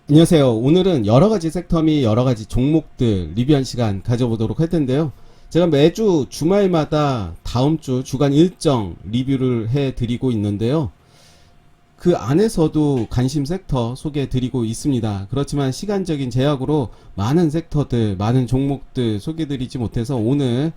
안녕하세요. 오늘은 여러가지 섹터 및 여러가지 종목들 리뷰한 시간 가져보도록 할 텐데요. 제가 매주 주말마다 다음 주 주간 일정 리뷰를 해드리고 있는데요. 그 안에서도 관심 섹터 소개해드리고 있습니다. 그렇지만 시간적인 제약으로 많은 섹터들, 많은 종목들 소개해드리지 못해서 오늘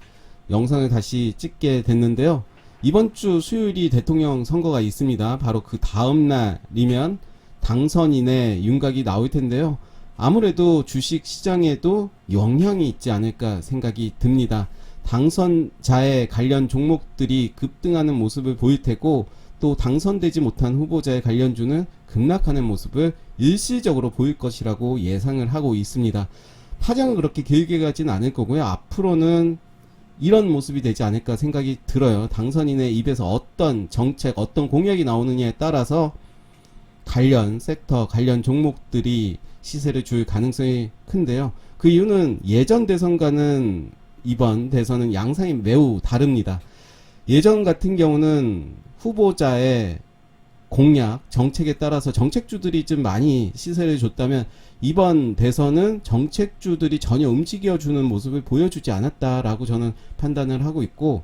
영상을 다시 찍게 됐는데요. 이번 주 수요일이 대통령 선거가 있습니다. 바로 그 다음 날이면 당선인의 윤곽이 나올 텐데요. 아무래도 주식 시장에도 영향이 있지 않을까 생각이 듭니다. 당선자의 관련 종목들이 급등하는 모습을 보일 테고, 또 당선되지 못한 후보자의 관련주는 급락하는 모습을 일시적으로 보일 것이라고 예상을 하고 있습니다. 파장은 그렇게 길게 가진 않을 거고요. 앞으로는 이런 모습이 되지 않을까 생각이 들어요. 당선인의 입에서 어떤 정책, 어떤 공약이 나오느냐에 따라서 관련 섹터, 관련 종목들이 시세를 줄 가능성이 큰데요. 그 이유는 예전 대선과는 이번 대선은 양상이 매우 다릅니다. 예전 같은 경우는 후보자의 공약, 정책에 따라서 정책주들이 좀 많이 시세를 줬다면, 이번 대선은 정책주들이 전혀 움직여주는 모습을 보여주지 않았다라고 저는 판단을 하고 있고,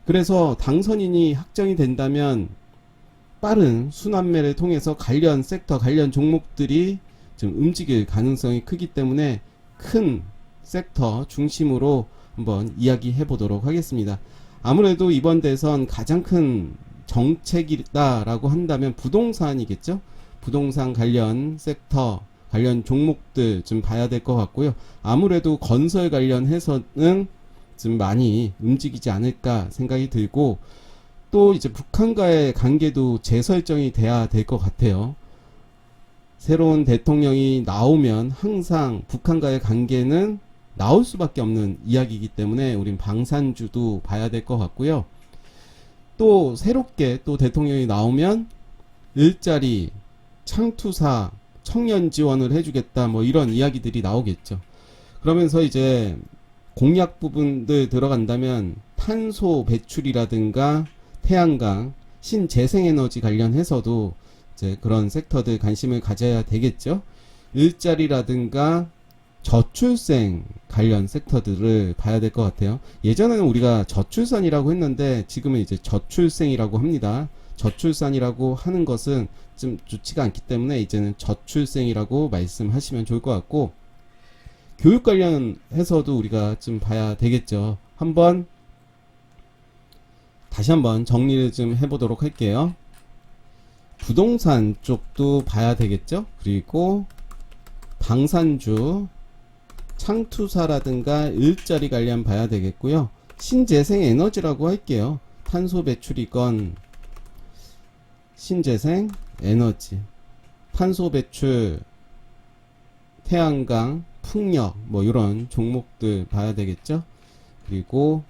그래서 당선인이 확정이 된다면 빠른 순환매를 통해서 관련 섹터, 관련 종목들이 좀 움직일 가능성이 크기 때문에 큰 섹터 중심으로 한번 이야기해 보도록 하겠습니다. 아무래도 이번 대선 가장 큰 정책이다라고 한다면 부동산이겠죠? 부동산 관련 섹터, 관련 종목들 좀 봐야 될 것 같고요. 아무래도 건설 관련해서는 좀 많이 움직이지 않을까 생각이 들고, 또 이제 북한과의 관계도 재설정이 돼야 될 것 같아요. 새로운 대통령이 나오면 항상 북한과의 관계는 나올 수밖에 없는 이야기이기 때문에 우린 방산주도 봐야 될 것 같고요. 또 새롭게 또 대통령이 나오면 일자리, 창투사, 청년 지원을 해주겠다, 뭐 이런 이야기들이 나오겠죠. 그러면서 이제 공약 부분들 들어간다면 탄소 배출이라든가 태양광, 신재생에너지 관련해서도 이제 그런 섹터들 관심을 가져야 되겠죠. 일자리라든가 저출생 관련 섹터들을 봐야 될 것 같아요. 예전에는 우리가 저출산이라고 했는데 지금은 이제 저출생이라고 합니다. 저출산이라고 하는 것은 좀 좋지가 않기 때문에 이제는 저출생이라고 말씀하시면 좋을 것 같고, 교육 관련해서도 우리가 좀 봐야 되겠죠. 다시 한번 정리를 좀 해보도록 할게요. 부동산 쪽도 봐야 되겠죠. 그리고 방산주, 창투사라든가 일자리 관련 봐야 되겠고요. 신재생 에너지라고 할게요. 탄소 배출이건 신재생 에너지, 탄소 배출, 태양광, 풍력, 뭐 이런 종목들 봐야 되겠죠. 그리고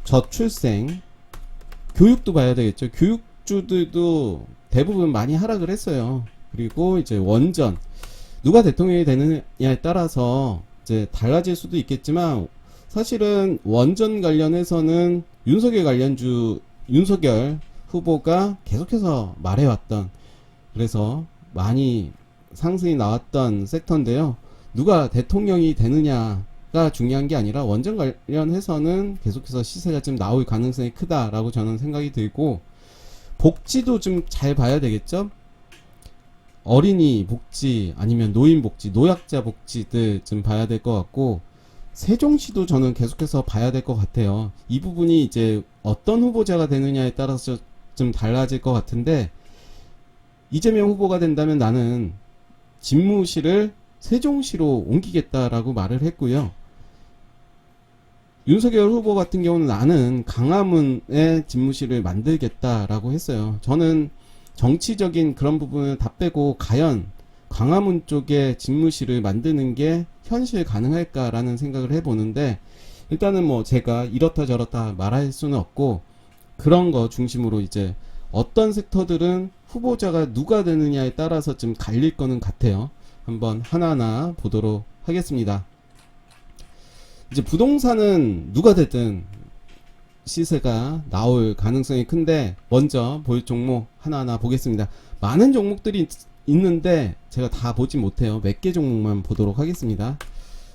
저출생, 교육도 봐야 되겠죠. 교육주들도 대부분 많이 하락을 했어요. 그리고 이제 원전, 누가 대통령이 되느냐에 따라서 이제 달라질 수도 있겠지만, 사실은 원전 관련해서는 윤석열 후보가 계속해서 말해왔던, 그래서 많이 상승이 나왔던 섹터인데요. 누가 대통령이 되느냐가 중요한 게 아니라 원전 관련해서는 계속해서 시세가 좀 나올 가능성이 크다라고 저는 생각이 들고, 복지도 좀 잘 봐야 되겠죠. 어린이 복지, 아니면 노인 복지, 노약자 복지들 좀 봐야 될 것 같고, 세종시도 저는 계속해서 봐야 될 것 같아요. 이 부분이 이제 어떤 후보자가 되느냐에 따라서 좀 달라질 것 같은데, 이재명 후보가 된다면 나는 집무실을 세종시로 옮기겠다라고 말을 했고요. 윤석열 후보 같은 경우는 나는 강화문에 집무실을 만들겠다라고 했어요. 저는 정치적인 그런 부분을 다 빼고 과연 광화문 쪽에 집무실을 만드는 게 현실 가능할까라는 생각을 해보는데, 일단은 뭐 제가 이렇다 저렇다 말할 수는 없고, 그런 거 중심으로 이제 어떤 섹터들은 후보자가 누가 되느냐에 따라서 좀 갈릴 거는 같아요. 한번 하나하나 보도록 하겠습니다. 이제 부동산은 누가 되든 시세가 나올 가능성이 큰데 먼저 볼 종목 하나하나 보겠습니다. 많은 종목들이 있는데 제가 다 보지 못해요. 몇 개 종목만 보도록 하겠습니다.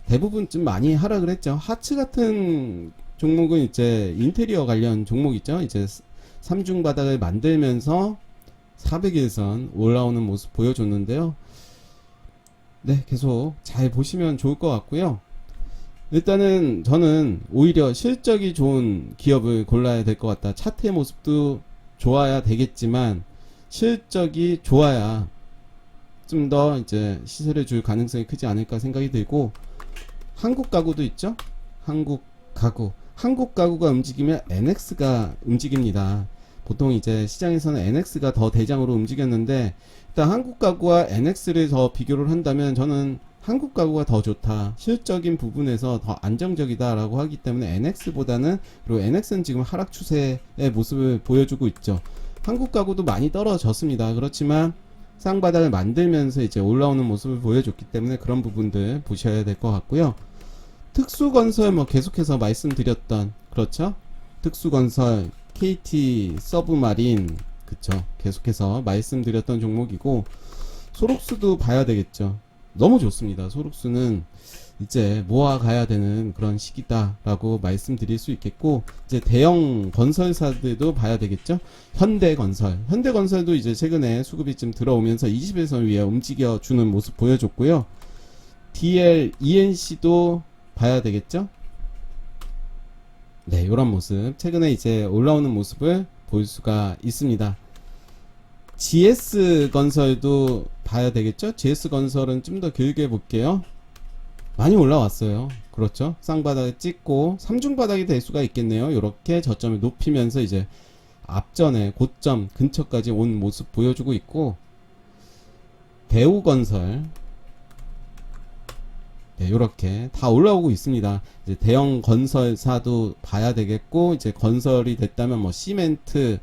대부분 좀 많이 하락을 했죠. 하츠 같은 종목은 이제 인테리어 관련 종목 있죠. 이제 3중 바닥을 만들면서 400일선 올라오는 모습 보여줬는데요. 네, 계속 잘 보시면 좋을 것 같고요. 일단은 저는 오히려 실적이 좋은 기업을 골라야 될 것 같다. 차트의 모습도 좋아야 되겠지만 실적이 좋아야 좀 더 이제 시세를 줄 가능성이 크지 않을까 생각이 들고, 한국 가구도 있죠. 한국 가구가 움직이면 NX가 움직입니다. 보통 이제 시장에서는 NX가 더 대장으로 움직였는데, 일단 한국 가구와 NX를 더 비교를 한다면 저는 한국 가구가 더 좋다, 실적인 부분에서 더 안정적이다 라고 하기 때문에 NX보다는, 그리고 NX는 지금 하락 추세의 모습을 보여주고 있죠. 한국 가구도 많이 떨어졌습니다. 그렇지만 쌍바닥을 만들면서 이제 올라오는 모습을 보여줬기 때문에 그런 부분들 보셔야 될 것 같고요. 특수건설 뭐 계속해서 말씀드렸던, 그렇죠? 특수건설, KT 서브마린, 그쵸? 계속해서 말씀드렸던 종목이고, 소록수도 봐야 되겠죠. 너무 좋습니다. 소록수는 이제 모아가야 되는 그런 시기다라고 말씀드릴 수 있겠고, 이제 대형 건설사들도 봐야 되겠죠. 현대건설도 이제 최근에 수급이 좀 들어오면서 21선 위에 움직여주는 모습 보여줬고요. DL, ENC도 봐야 되겠죠. 네, 요런 모습 최근에 이제 올라오는 모습을 볼 수가 있습니다. GS건설도 봐야 되겠죠. GS건설은 좀 더 길게 볼게요. 많이 올라왔어요. 그렇죠. 쌍바닥을 찍고 3중바닥이 될 수가 있겠네요. 이렇게 저점을 높이면서 이제 앞전에 고점 근처까지 온 모습 보여주고 있고, 대우건설, 네, 요렇게 다 올라오고 있습니다. 이제 대형 건설사도 봐야 되겠고, 이제 건설이 됐다면 뭐 시멘트,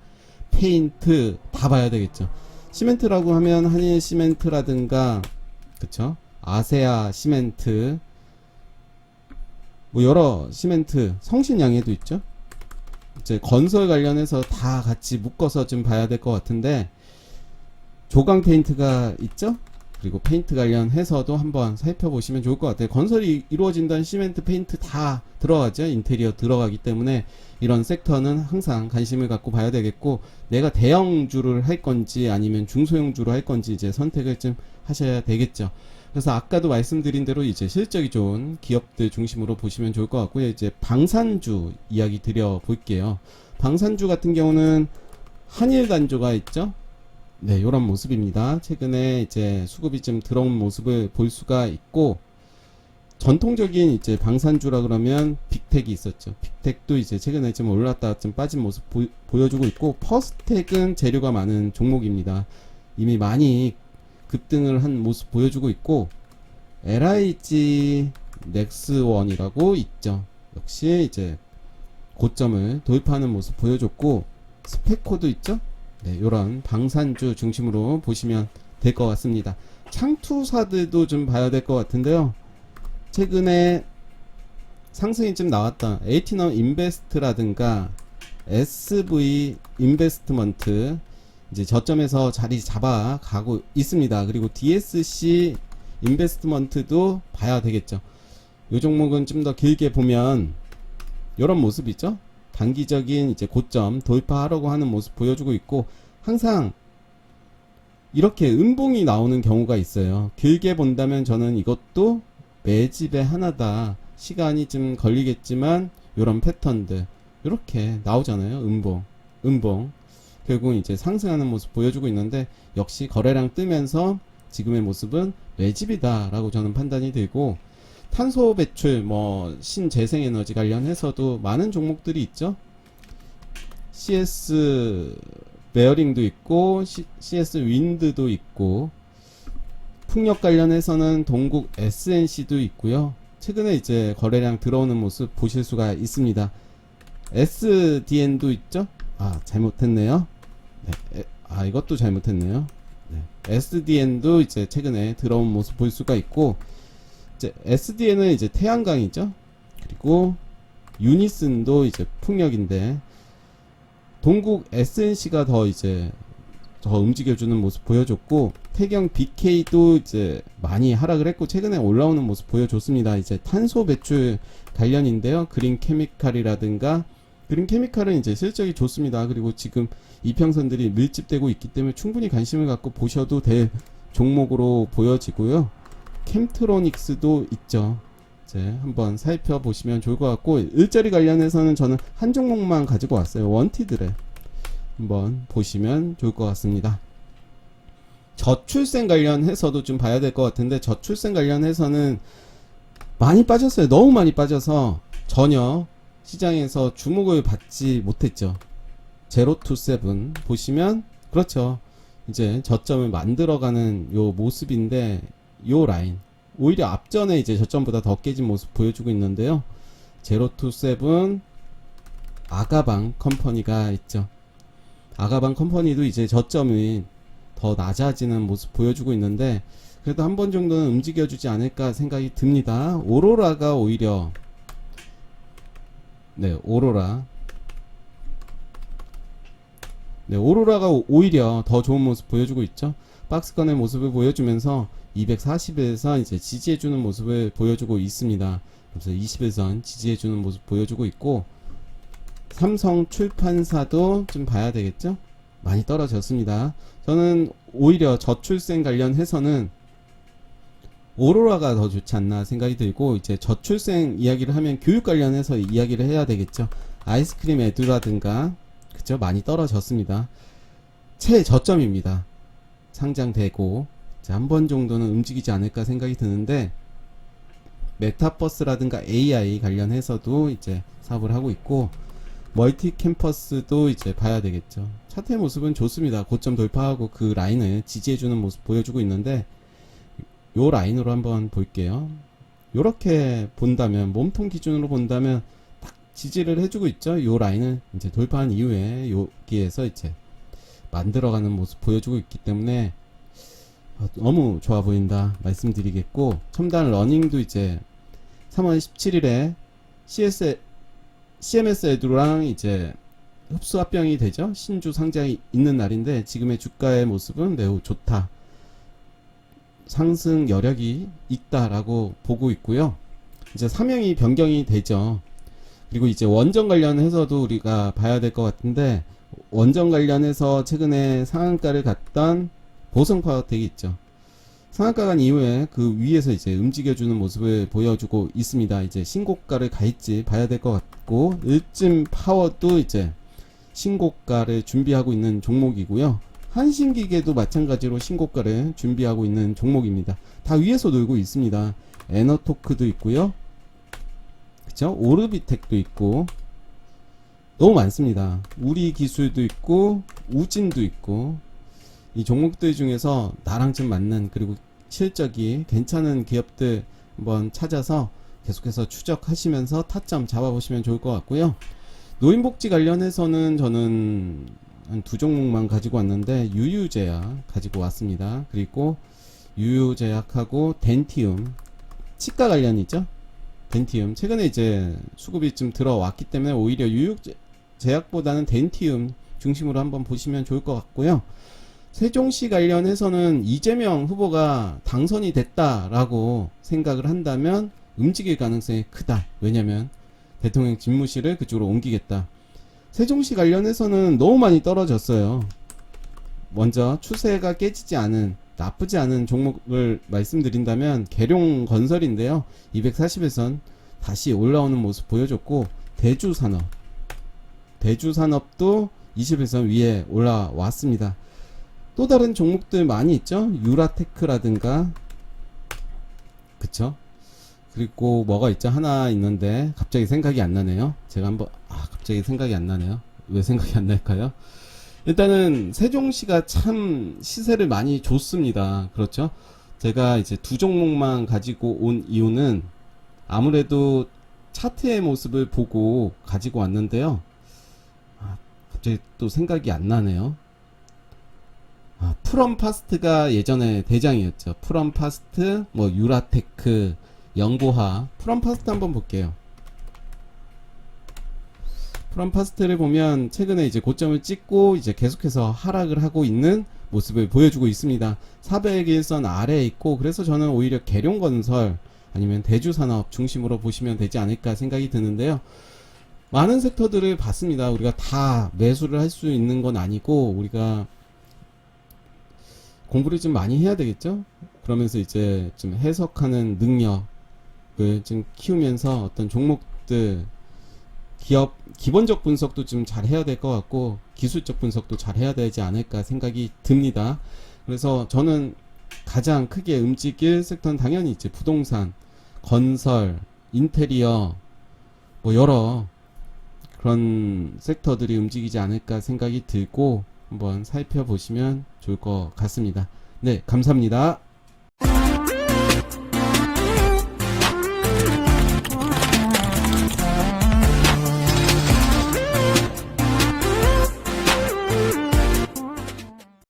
페인트 다 봐야 되겠죠. 시멘트라고 하면 한일 시멘트라든가, 그쵸? 아세아 시멘트, 뭐 여러 시멘트, 성신양해도 있죠. 이제 건설 관련해서 다 같이 묶어서 좀 봐야 될 것 같은데, 조강 페인트가 있죠. 그리고 페인트 관련해서도 한번 살펴보시면 좋을 것 같아요. 건설이 이루어진다는 시멘트, 페인트 다 들어가죠. 인테리어 들어가기 때문에 이런 섹터는 항상 관심을 갖고 봐야 되겠고, 내가 대형주를 할 건지 아니면 중소형주로 할 건지 이제 선택을 좀 하셔야 되겠죠. 그래서 아까도 말씀드린 대로 이제 실적이 좋은 기업들 중심으로 보시면 좋을 것 같고요. 이제 방산주 이야기 드려 볼게요. 방산주 같은 경우는 한일단조가 있죠. 네, 요런 모습입니다. 최근에 이제 수급이 좀 들어온 모습을 볼 수가 있고, 전통적인 이제 방산주라 그러면 빅텍이 있었죠. 빅텍도 이제 최근에 좀 올랐다가 좀 빠진 모습 보여주고 있고, 퍼스텍은 재료가 많은 종목입니다. 이미 많이 급등을 한 모습 보여주고 있고, LIG 넥스원이라고 있죠. 역시 이제 고점을 돌파하는 모습 보여줬고, 스페코도 있죠. 네, 요런 방산주 중심으로 보시면 될 것 같습니다. 창투사들도 좀 봐야 될 것 같은데요. 최근에 상승이 좀 나왔던 에이티넘 인베스트라든가 SV 인베스트먼트, 이제 저점에서 자리 잡아 가고 있습니다. 그리고 DSC 인베스트먼트도 봐야 되겠죠. 요 종목은 좀 더 길게 보면 요런 모습이죠. 단기적인 이제 고점 돌파하려고 하는 모습 보여주고 있고, 항상 이렇게 음봉이 나오는 경우가 있어요. 길게 본다면 저는 이것도 매집의 하나다. 시간이 좀 걸리겠지만 요런 패턴들 이렇게 나오잖아요. 음봉 결국은 이제 상승하는 모습 보여주고 있는데, 역시 거래량 뜨면서 지금의 모습은 매집이다 라고 저는 판단이 되고, 탄소 배출, 뭐 신재생에너지 관련해서도 많은 종목들이 있죠. CS 베어링도 있고, CS 윈드도 있고, 풍력 관련해서는 동국 SNC도 있고요. 최근에 이제 거래량 들어오는 모습 보실 수가 있습니다. SDN도 있죠. 아, 잘못했네요. 네, 이것도 잘못했네요. 네, SDN도 이제 최근에 들어온 모습 볼 수가 있고, 이제 SDN은 이제 태양광이죠. 그리고 유니슨도 이제 풍력인데 동국 SNC가 더 이제 더 움직여주는 모습 보여줬고, 태경 BK도 이제 많이 하락을 했고 최근에 올라오는 모습 보여줬습니다. 이제 탄소 배출 관련인데요. 그린 케미칼이라든가, 그린 케미칼은 이제 실적이 좋습니다. 그리고 지금 이평선들이 밀집되고 있기 때문에 충분히 관심을 갖고 보셔도 될 종목으로 보여지고요. 캠트로닉스도 있죠. 이제 한번 살펴보시면 좋을 것 같고, 일자리 관련해서는 저는 한 종목만 가지고 왔어요. 원티드래 한번 보시면 좋을 것 같습니다. 저출생 관련해서도 좀 봐야 될 것 같은데, 저출생 관련해서는 많이 빠졌어요. 너무 많이 빠져서 전혀 시장에서 주목을 받지 못했죠. 제로투세븐 보시면 그렇죠. 이제 저점을 만들어가는 요 모습인데, 요 라인 오히려 앞전에 이제 저점보다 더 깨진 모습 보여주고 있는데요. 제로투세븐 아가방 컴퍼니가 있죠. 아가방 컴퍼니도 이제 저점이 더 낮아지는 모습 보여주고 있는데, 그래도 한 번 정도는 움직여주지 않을까 생각이 듭니다. 오로라가 오히려, 네, 오로라가 오히려 더 좋은 모습 보여주고 있죠. 박스권의 모습을 보여주면서 240에서 이제 지지해주는 모습을 보여주고 있습니다. 그래서 20일선 지지해주는 모습 보여주고 있고, 삼성 출판사도 좀 봐야 되겠죠? 많이 떨어졌습니다. 저는 오히려 저출생 관련해서는 오로라가 더 좋지 않나 생각이 들고, 이제 저출생 이야기를 하면 교육 관련해서 이야기를 해야 되겠죠. 아이스크림 에듀라든가, 그쵸? 많이 떨어졌습니다. 최저점입니다. 상장되고 한 번 정도는 움직이지 않을까 생각이 드는데, 메타버스라든가 AI 관련해서도 이제 사업을 하고 있고, 멀티 캠퍼스도 이제 봐야 되겠죠. 차트의 모습은 좋습니다. 고점 돌파하고 그 라인을 지지해주는 모습 보여주고 있는데, 요 라인으로 한번 볼게요. 요렇게 본다면, 몸통 기준으로 본다면 딱 지지를 해주고 있죠. 요 라인을 이제 돌파한 이후에 여기에서 이제 만들어가는 모습 보여주고 있기 때문에 너무 좋아 보인다 말씀드리겠고, 첨단 러닝도 이제 3월 17일에 CMS 에듀랑 이제 흡수 합병이 되죠. 신주 상장이 있는 날인데, 지금의 주가의 모습은 매우 좋다, 상승 여력이 있다라고 보고 있고요. 이제 사명이 변경이 되죠. 그리고 이제 원전 관련해서도 우리가 봐야 될 것 같은데, 원전 관련해서 최근에 상한가를 갔던 보성파워텍이 있죠. 상한가 간 이후에 그 위에서 이제 움직여주는 모습을 보여주고 있습니다. 이제 신고가를 갈지 봐야 될 것 같고, 일진파워도 이제 신고가를 준비하고 있는 종목이고요. 한신기계도 마찬가지로 신고가를 준비하고 있는 종목입니다. 다 위에서 놀고 있습니다. 에너토크도 있고요. 그쵸? 오르비텍도 있고, 너무 많습니다. 우리기술도 있고, 우진도 있고, 이 종목들 중에서 나랑 좀 맞는, 그리고 실적이 괜찮은 기업들 한번 찾아서 계속해서 추적하시면서 타점 잡아보시면 좋을 것 같고요. 노인복지 관련해서는 저는 한 두 종목만 가지고 왔는데, 유유제약 가지고 왔습니다. 그리고 유유제약하고 덴티움, 치과 관련이죠. 덴티움 최근에 이제 수급이 좀 들어왔기 때문에 오히려 유유제약보다는 덴티움 중심으로 한번 보시면 좋을 것 같고요. 세종시 관련해서는 이재명 후보가 당선이 됐다라고 생각을 한다면 움직일 가능성이 크다. 왜냐면 대통령 집무실을 그쪽으로 옮기겠다. 세종시 관련해서는 너무 많이 떨어졌어요. 먼저 추세가 깨지지 않은, 나쁘지 않은 종목을 말씀드린다면 계룡건설인데요. 240에선 다시 올라오는 모습 보여줬고, 대주산업도 20에선 위에 올라왔습니다. 또 다른 종목들 많이 있죠. 유라테크라든가, 그쵸? 그리고 뭐가 있죠? 하나 있는데 갑자기 생각이 안 나네요. 제가 한번 갑자기 생각이 안 나네요. 왜 생각이 안 날까요? 일단은 세종시가 참 시세를 많이 줬습니다. 그렇죠? 제가 이제 두 종목만 가지고 온 이유는 아무래도 차트의 모습을 보고 가지고 왔는데요. 갑자기 또 생각이 안 나네요. 프롬파스트가 예전에 대장이었죠. 프롬파스트, 뭐 유라테크, 영보하. 프롬파스트 한번 볼게요. 프롬 파스텔을 보면 최근에 이제 고점을 찍고 이제 계속해서 하락을 하고 있는 모습을 보여주고 있습니다. 400일선 아래에 있고, 그래서 저는 오히려 계룡건설 아니면 대주산업 중심으로 보시면 되지 않을까 생각이 드는데요. 많은 섹터들을 봤습니다. 우리가 다 매수를 할 수 있는 건 아니고 우리가 공부를 좀 많이 해야 되겠죠. 그러면서 이제 좀 해석하는 능력을 좀 키우면서 어떤 종목들 기업 기본적 분석도 좀 잘 해야 될 것 같고 기술적 분석도 잘 해야 되지 않을까 생각이 듭니다. 그래서 저는 가장 크게 움직일 섹터는 당연히 이제 부동산, 건설, 인테리어 뭐 여러 그런 섹터들이 움직이지 않을까 생각이 들고 한번 살펴보시면 좋을 것 같습니다. 네, 감사합니다.